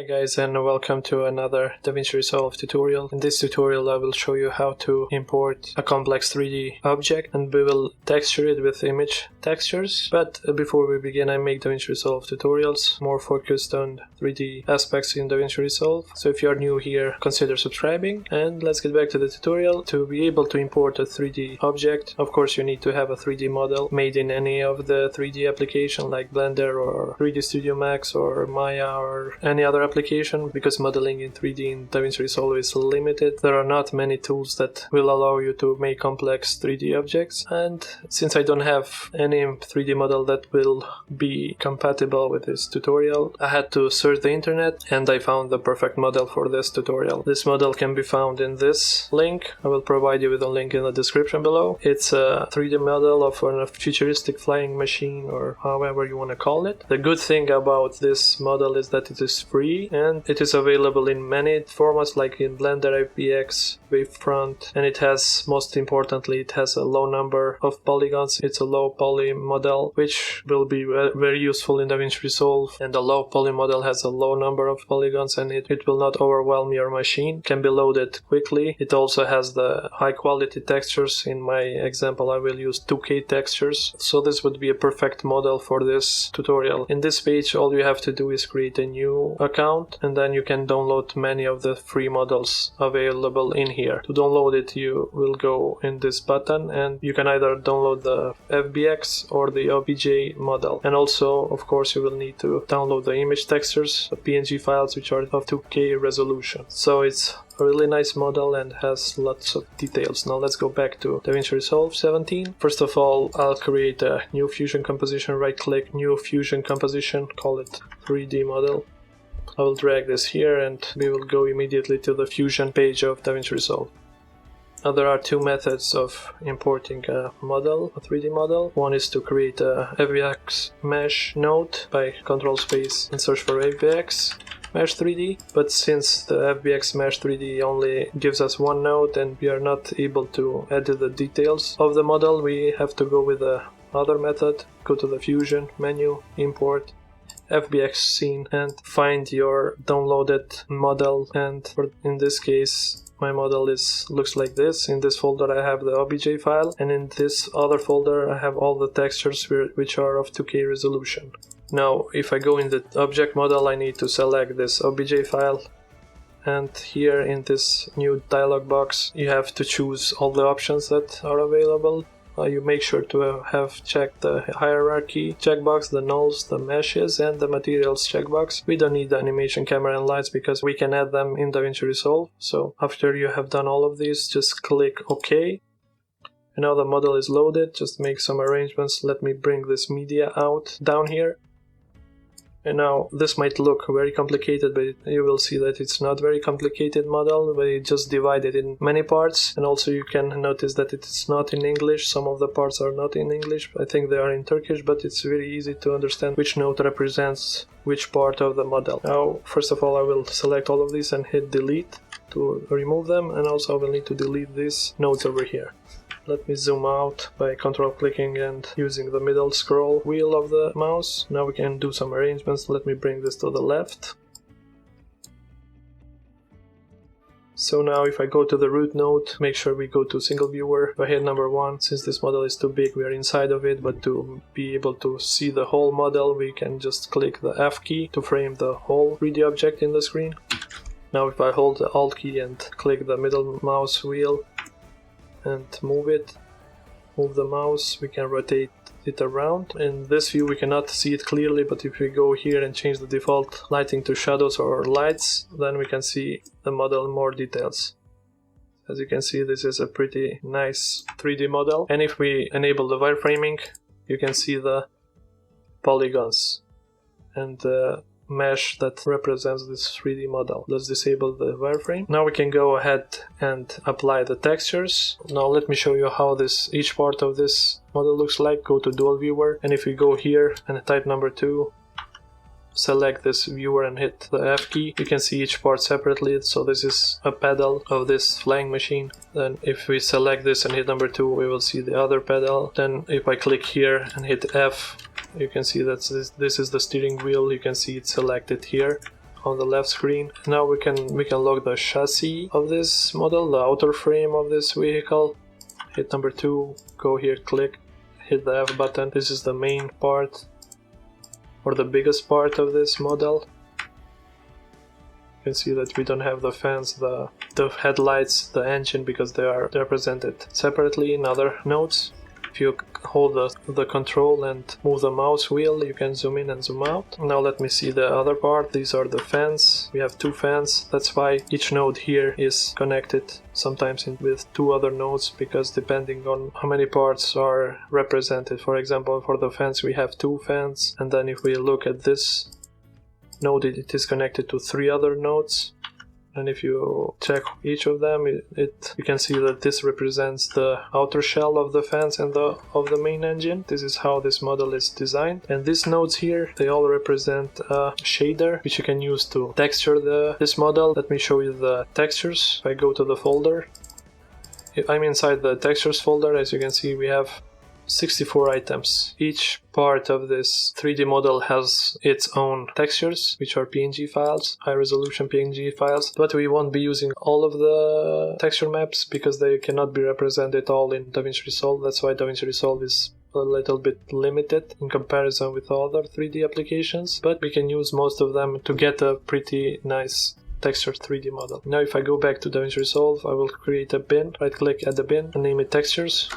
Hi guys, and welcome to another DaVinci Resolve tutorial. In this tutorial I will show you how to import a complex 3D object, and we will texture it with image textures. But before we begin, I make DaVinci Resolve tutorials more focused on 3D aspects in DaVinci Resolve. So if you are new here, consider subscribing, and let's get back to the tutorial. To be able to import a 3D object, of course you need to have a 3D model made in any of the 3D application like Blender or 3D Studio Max or Maya or any other application, because modeling in 3D in DaVinci Resolve is limited. There are not many tools that will allow you to make complex 3D objects, and since I don't have any 3D model that will be compatible with this tutorial, I had to search the internet and I found the perfect model for this tutorial. This model can be found in this link. I will provide you with a link in the description below. It's a 3D model of a futuristic flying machine, or however you want to call it. The good thing about this model is that it is free and it is available in many formats like in Blender, FBX, Wavefront, and it has, most importantly, it has a low number of polygons. It's a low poly model, which will be very useful in DaVinci Resolve, and the low poly model has a low number of polygons and it will not overwhelm your machine, can be loaded quickly. It also has the high quality textures. In my example I will use 2K textures, so this would be a perfect model for this tutorial. In this page all you have to do is create a new account, and then you can download many of the free models available in here. To download it, you will go in this button and you can either download the FBX or the OBJ model. And also, of course, you will need to download the image textures, the PNG files, which are of 2K resolution. So it's a really nice model and has lots of details. Now let's go back to DaVinci Resolve 17. First of all, I'll create a new fusion composition, right click, new fusion composition, call it 3D model. I will drag this here and we will go immediately to the fusion page of DaVinci Resolve. Now there are two methods of importing a model, a 3D model. One is to create a FBX mesh node by control space and search for FBX mesh 3D, but since the FBX mesh 3D only gives us one node and we are not able to edit the details of the model, we have to go with the other method. Go to the fusion menu, import FBX scene, and find your downloaded model, and in this case my model looks like this. In this folder I have the OBJ file, and in this other folder I have all the textures which are of 2K resolution. Now if I go in the object model, I need to select this OBJ file, and here in this new dialog box you have to choose all the options that are available. You make sure to have checked the hierarchy checkbox, the nulls, the meshes, and the materials checkbox. We don't need the animation, camera, and lights because we can add them in DaVinci Resolve. So after you have done all of these, just click OK. And now the model is loaded. Just make some arrangements. Let me bring this media out down here. And now this might look very complicated, but you will see that it's not very complicated model, but it just divided in many parts. And also you can notice that it's not in English. Some of the parts are not in English. I think they are in Turkish, but it's very easy to understand which node represents which part of the model. Now, first of all, I will select all of these and hit delete to remove them. And also I will need to delete these nodes over here. Let me zoom out by control clicking and using the middle scroll wheel of the mouse. Now we can do some arrangements. Let me bring this to the left. So now if I go to the root node, make sure we go to single viewer. If I hit number 1, since this model is too big, we are inside of it, but to be able to see the whole model, we can just click the F key to frame the whole 3D object in the screen. Now if I hold the Alt key and click the middle mouse wheel, and move the mouse, we can rotate it around. In this view we cannot see it clearly, but if we go here and change the default lighting to shadows or lights, then we can see the model in more details. As you can see, this is a pretty nice 3D model, and if we enable the wireframing, you can see the polygons and the mesh that represents this 3D model. Let's disable the wireframe. Now we can go ahead and apply the textures. Now let me show you how each part of this model looks like. Go to dual viewer, and if we go here and type number 2, select this viewer and hit the F key, you can see each part separately. So this is a pedal of this flying machine. Then if we select this and hit number 2, we will see the other pedal. Then if I click here and hit F, you can see that this is the steering wheel. You can see it selected here. on the left screen. Now we can lock the chassis of this model, the outer frame of this vehicle. Hit number 2, go here, click, hit the F button. This is the main part, or the biggest part of this model. You can see that we don't have the fans, the headlights, the engine, because they are represented separately in other nodes. If you hold the control and move the mouse wheel, you can zoom in and zoom out. Now let me see the other part. These are the fans. We have 2 fans. That's why each node here is connected sometimes with 2 other nodes, because depending on how many parts are represented. For example, for the fans we have 2 fans, and then if we look at this node, it is connected to 3 other nodes. And if you check each of them, you can see that this represents the outer shell of the fans and of the main engine. This is how this model is designed. And these nodes here, they all represent a shader, which you can use to texture this model. Let me show you the textures. If I go to the folder, I'm inside the textures folder. As you can see, we have 64 items. Each part of this 3D model has its own textures, which are PNG files, high resolution PNG files, but we won't be using all of the texture maps because they cannot be represented all in DaVinci Resolve. That's why DaVinci Resolve is a little bit limited in comparison with other 3D applications, but we can use most of them to get a pretty nice textured 3D model. Now if I go back to DaVinci Resolve, I will create a bin, right click at the bin and name it textures.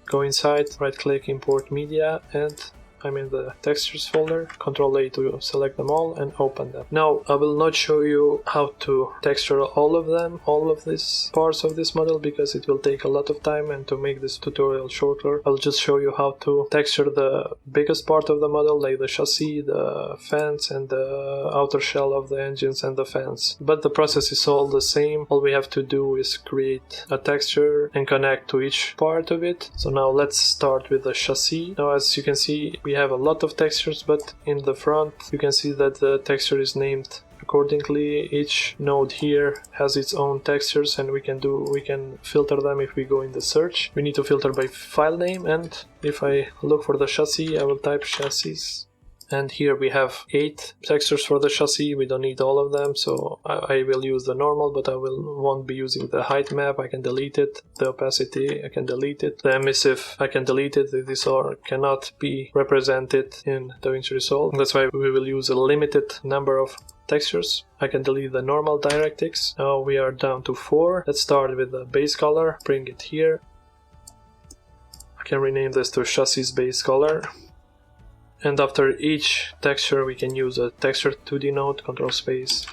Go inside, right click, import media, and I'm in the textures folder, Ctrl A to select them all and open them. Now I will not show you how to texture all of them, all of these parts of this model, because it will take a lot of time, and to make this tutorial shorter, I'll just show you how to texture the biggest part of the model, like the chassis, the fans, and the outer shell of the engines and the fans. But the process is all the same. All we have to do is create a texture and connect to each part of it. So now let's start with the chassis. Now as you can see, we have a lot of textures, but in the front you can see that the texture is named accordingly. Each node here has its own textures, and we can filter them if we go in the search. We need to filter by file name, and if I look for the chassis, I will type chassis. And here we have 8 textures for the chassis. We don't need all of them, so I will use the normal, but won't be using the height map. I can delete it. The opacity, I can delete it. The emissive, I can delete it. These all cannot be represented in DaVinci Resolve. That's why we will use a limited number of textures. I can delete the normal DirectX. Now we are down to 4. Let's start with the base color. Bring it here. I can rename this to chassis base color. And after each texture we can use a texture 2D node, Ctrl space.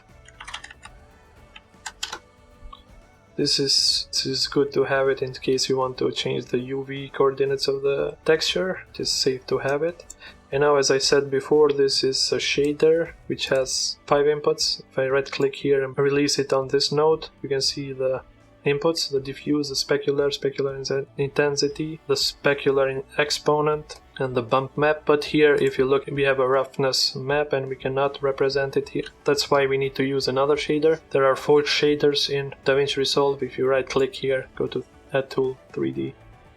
This is good to have it in case you want to change the UV coordinates of the texture. It is safe to have it. And now, as I said before, this is a shader which has 5 inputs. If I right click here and release it on this node, you can see the inputs: the diffuse, the specular intensity, the specular exponent, and the bump map. But here, if you look, we have a roughness map and we cannot represent it here. That's why we need to use another shader. There are 4 shaders in DaVinci Resolve. If you right click here, go to Add Tool, 3D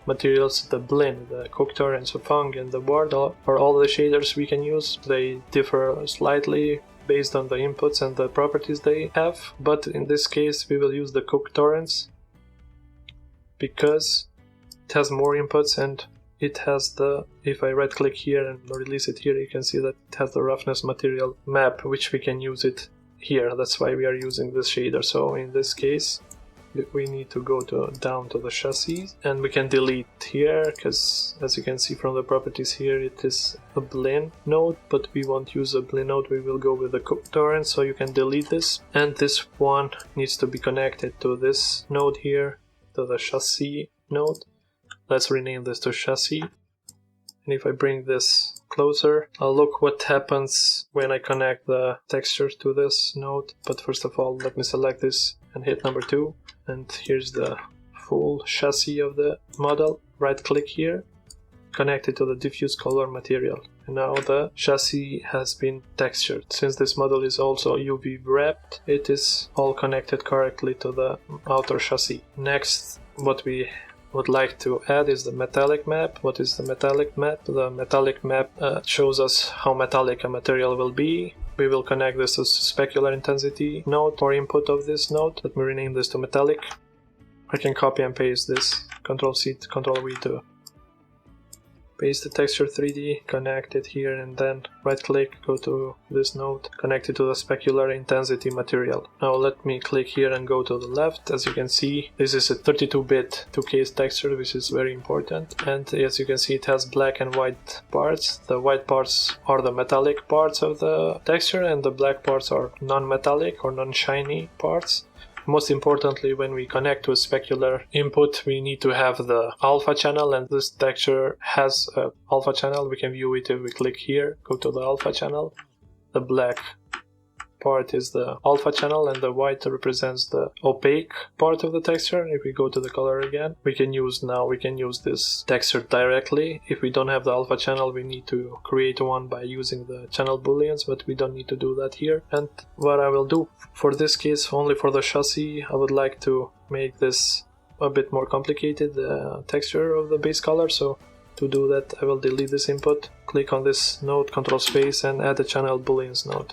Materials, the blend, the Cocteau and Sofang and the Ward are all the shaders we can use. They differ slightly based on the inputs and the properties they have, but in this case we will use the Cocteau because it has more inputs and it has the, if I right click here and release it here, you can see that it has the roughness material map, which we can use it here. That's why we are using this shader. So in this case we need to go down to the chassis, and we can delete here because, as you can see from the properties here, it is a blend node, but we won't use a blend node. We will go with the Cocteau, so you can delete this, and this one needs to be connected to this node here, to the chassis node. Let's rename this to chassis. And if I bring this closer, I'll look what happens when I connect the textures to this node. But first of all, let me select this and hit number 2. And here's the full chassis of the model. Right click here, connect it to the diffuse color material. And now the chassis has been textured. Since this model is also UV wrapped, it is all connected correctly to the outer chassis. Next, what we would like to add is the metallic map. What is the metallic map? The metallic map shows us how metallic a material will be we will connect this to specular intensity node or input of this node. Let me rename this to metallic. I can copy and paste this, Ctrl C, Ctrl V to paste the texture 3D, connect it here, and then right click, go to this node, connect it to the specular intensity material. Now let me click here and go to the left. As you can see, this is a 32-bit 2K texture, which is very important. And as you can see, it has black and white parts. The white parts are the metallic parts of the texture, and the black parts are non-metallic or non-shiny parts. Most importantly, when we connect to a specular input, we need to have the alpha channel, and this texture has an alpha channel. We can view it if we click here, go to the alpha channel. The black part is the alpha channel, and the white represents the opaque part of the texture. If we go to the color again, we can use this texture directly. If we don't have the alpha channel, we need to create one by using the channel booleans, but we don't need to do that here. And what I will do for this case, only for the chassis, I would like to make this a bit more complicated, the texture of the base color. So to do that, I will delete this input, click on this node, Ctrl space, and add a channel booleans node.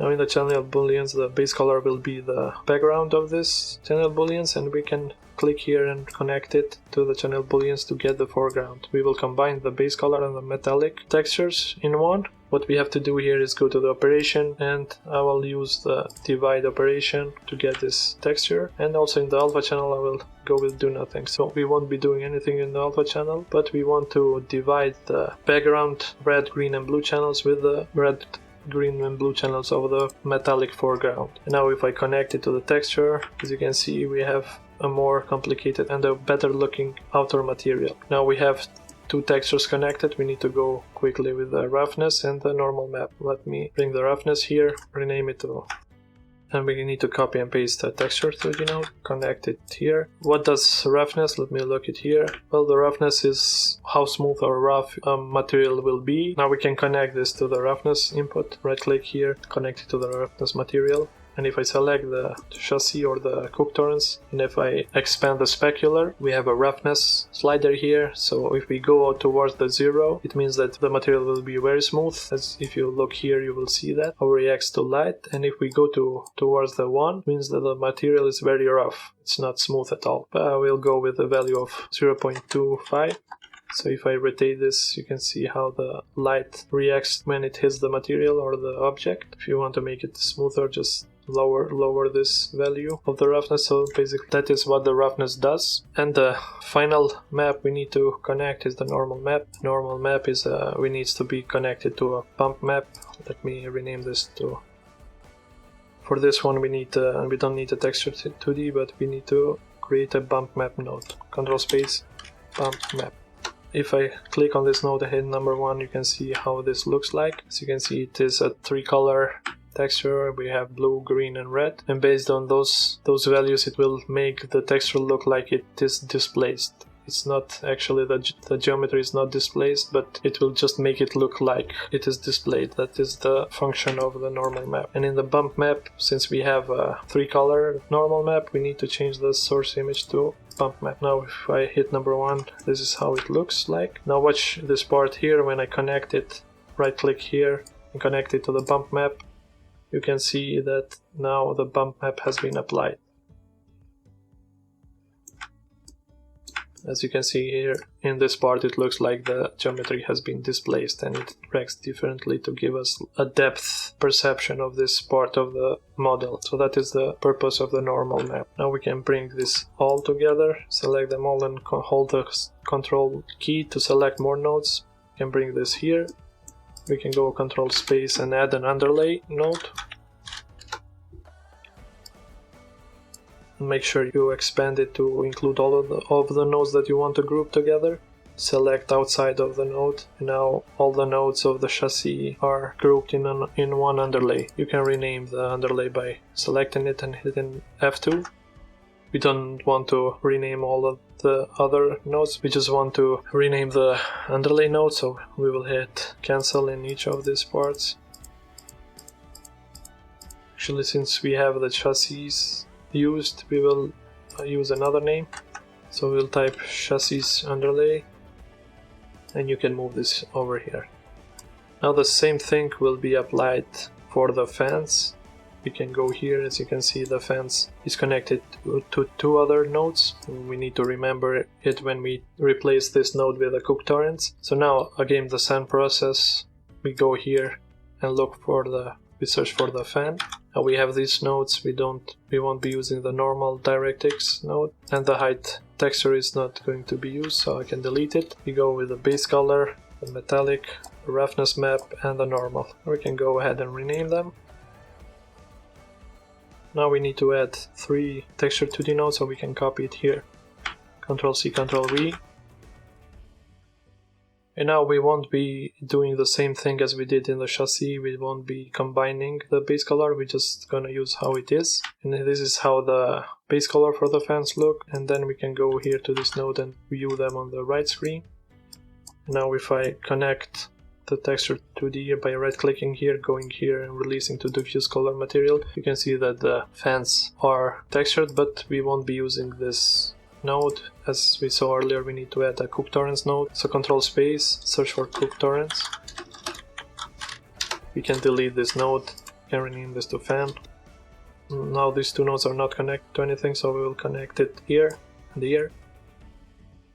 Now in the channel booleans, the base color will be the background of this channel booleans, and we can click here and connect it to the channel booleans to get the foreground. We will combine the base color and the metallic textures in one. What we have to do here is go to the operation, and I will use the divide operation to get this texture. And also in the alpha channel, I will go with do nothing. So we won't be doing anything in the alpha channel, but we want to divide the background red, green, and blue channels with the red, green, and blue channels of the metallic foreground. And now if I connect it to the texture, as you can see, we have a more complicated and a better looking outer material. Now we have two textures connected. We need to go quickly with the roughness and the normal map. Let me bring the roughness here, rename it to, and we need to copy and paste the texture 3D node, connect it here. What does roughness? Let me look it here. Well, the roughness is how smooth or rough material will be. Now we can connect this to the roughness input. Right click here, connect it to the roughness material. And if I select the chassis or the cook torrents, and if I expand the specular, we have a roughness slider here. So if we go out towards the 0, it means that the material will be very smooth. As if you look here, you will see that how it reacts to light. And if we go towards the 1, it means that the material is very rough. It's not smooth at all. But I will go with a value of 0.25. So if I rotate this, you can see how the light reacts when it hits the material or the object. If you want to make it smoother, just lower this value of the roughness. So basically that is what the roughness does. And the final map we need to connect is the normal map. Normal map is we needs to be connected to a bump map. Let me rename this to, for this one we need we don't need a texture 2D, but we need to create a bump map node. Ctrl space, bump map. If I click on this node and hit number 1, you can see how this looks like. As you can see, it is a 3-color texture. We have blue, green, and red, and based on those values, it will make the texture look like it is displaced. It's not actually, the geometry is not displaced, but it will just make it look like it is displayed. That is the function of the normal map. And in the bump map, since we have a 3-color normal map, we need to change the source image to bump map. Now if I hit number 1, this is how it looks like. Now watch this part here. When I connect it, right click here and connect it to the bump map, you can see that now the bump map has been applied. As you can see here, in this part it looks like the geometry has been displaced, and it reacts differently to give us a depth perception of this part of the model. So that is the purpose of the normal map. Now we can bring this all together, select them all, and hold the Control key to select more nodes. We can bring this here. We can go Control space and add an underlay node. Make sure you expand it to include all of the nodes that you want to group together. Select outside of the node, and now all the nodes of the chassis are grouped in one underlay. You can rename the underlay by selecting it and hitting F2. We don't want to rename all of the other nodes, we just want to rename the underlay node, so we will hit cancel in each of these parts. Actually, since we have the chassis used, we will use another name, so we'll type chassis underlay, and you can move this over here. Now the same thing will be applied for the fans. We can go here. As you can see, the fans is connected to 2 other nodes. We need to remember it when we replace this node with a cook torrent. So now again the same process. We go here and we search for the fan. Now we have these nodes. We won't be using the normal DirectX node, and the height texture is not going to be used, so I can delete it. We go with the base color, the metallic, the roughness map, and the normal. We can go ahead and rename them. Now we need to add 3 texture 2D nodes, so we can copy it here. Ctrl+C, Ctrl+V. And now we won't be doing the same thing as we did in the chassis. We won't be combining the base color. We're just gonna use how it is. And this is how the base color for the fans look. And then we can go here to this node and view them on the right screen. And now if I connect the texture 2D by right-clicking here, going here and releasing to diffuse color material, you can see that the fans are textured, but we won't be using this node. As we saw earlier, we need to add a cook torrents node. So Control space, search for cook torrents. We can delete this node, we can rename this to fan. Now these 2 nodes are not connected to anything, so we will connect it here and here.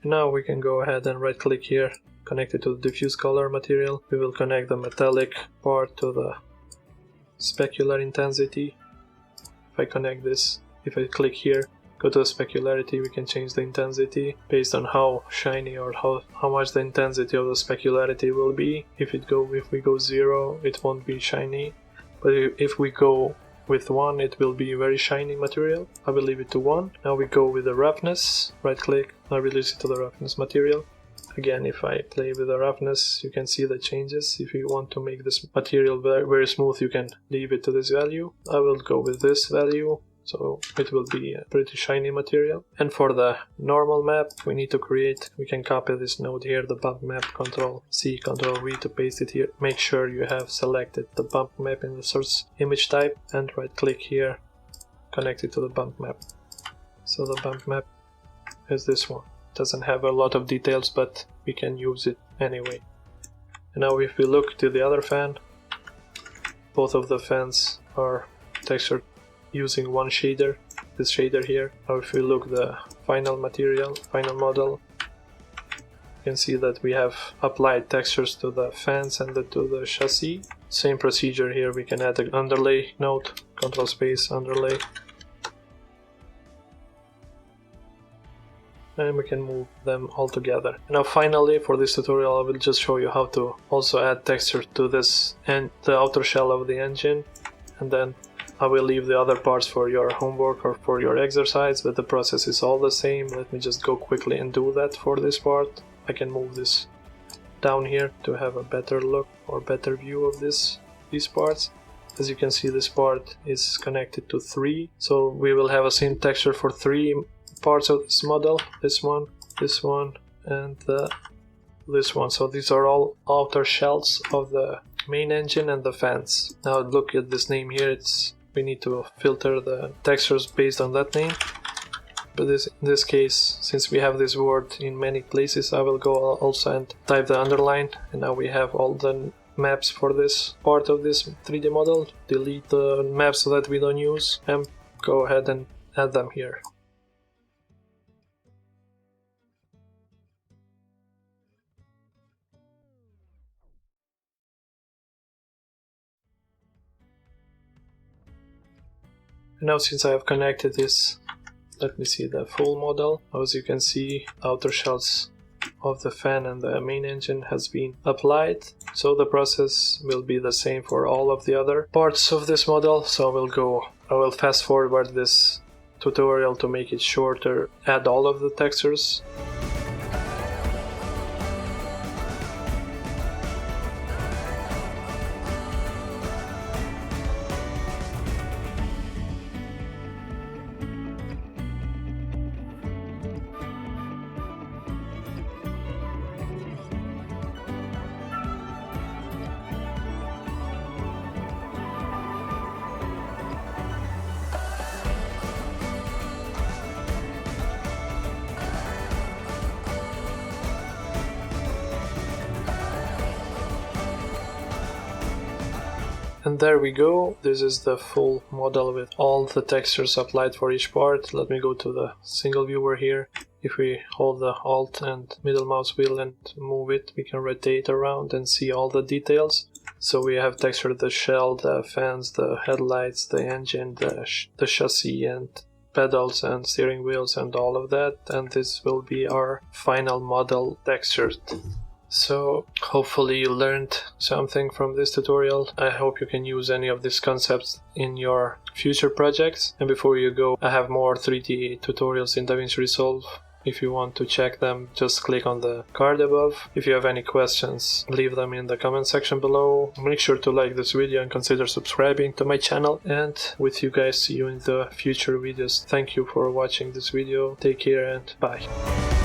And now we can go ahead and right-click here, connect it to the diffuse color material. We will connect the metallic part to the specular intensity. If I connect this, if I click here, go to the specularity, we can change the intensity based on how shiny or how much the intensity of the specularity will be. If we go 0, it won't be shiny, but if we go with 1, it will be very shiny material. I will leave it to 1. Now we go with the roughness, right click, now release it to the roughness material. Again, if I play with the roughness, you can see the changes. If you want to make this material very, very smooth, you can leave it to this value. I will go with this value, so it will be a pretty shiny material. And for the normal map, we can copy this node here, the bump map, Ctrl+C, Ctrl+V to paste it here. Make sure you have selected the bump map in the source image type, and right click here, connect it to the bump map. So the bump map is this one. Doesn't have a lot of details, but we can use it anyway. And now if we look to the other fan, both of the fans are textured using one shader, this shader here. Now if we look the final model, you can see that we have applied textures to the fans and to the chassis. Same procedure here, we can add an underlay node, Control space, underlay. And we can move them all together. Now finally, for this tutorial, I will just show you how to also add texture to this and the outer shell of the engine, and then I will leave the other parts for your homework or for your exercise, but the process is all the same. Let me just go quickly and do that for this part. I can move this down here to have a better look or better view of these parts. As you can see, this part is connected to 3, so we will have a same texture for 3 parts of this model, this one, and this one. So these are all outer shells of the main engine and the fans. Now look at this name here, we need to filter the textures based on that name. But in this case, since we have this word in many places, I will go also and type the underline, and now we have all the maps for this part of this 3D model. Delete the maps that we don't use and go ahead and add them here. And now since I have connected this, let me see the full model. As you can see, outer shells of the fan and the main engine has been applied. So the process will be the same for all of the other parts of this model. So I will fast forward this tutorial to make it shorter, add all of the textures. And there we go. This is the full model with all the textures applied for each part. Let me go to the single viewer here. If we hold the Alt and middle mouse wheel and move it, we can rotate around and see all the details. So we have textured the shell, the fans, the headlights, the engine, the chassis and pedals and steering wheels and all of that. And this will be our final model textured. So hopefully you learned something from this tutorial. I hope you can use any of these concepts in your future projects. And before you go, I have more 3D tutorials in DaVinci Resolve. If you want to check them, just click on the card above. If you have any questions, leave them in the comment section below. Make sure to like this video and consider subscribing to my channel. And with you guys, see you in the future videos. Thank you for watching this video. Take care and bye.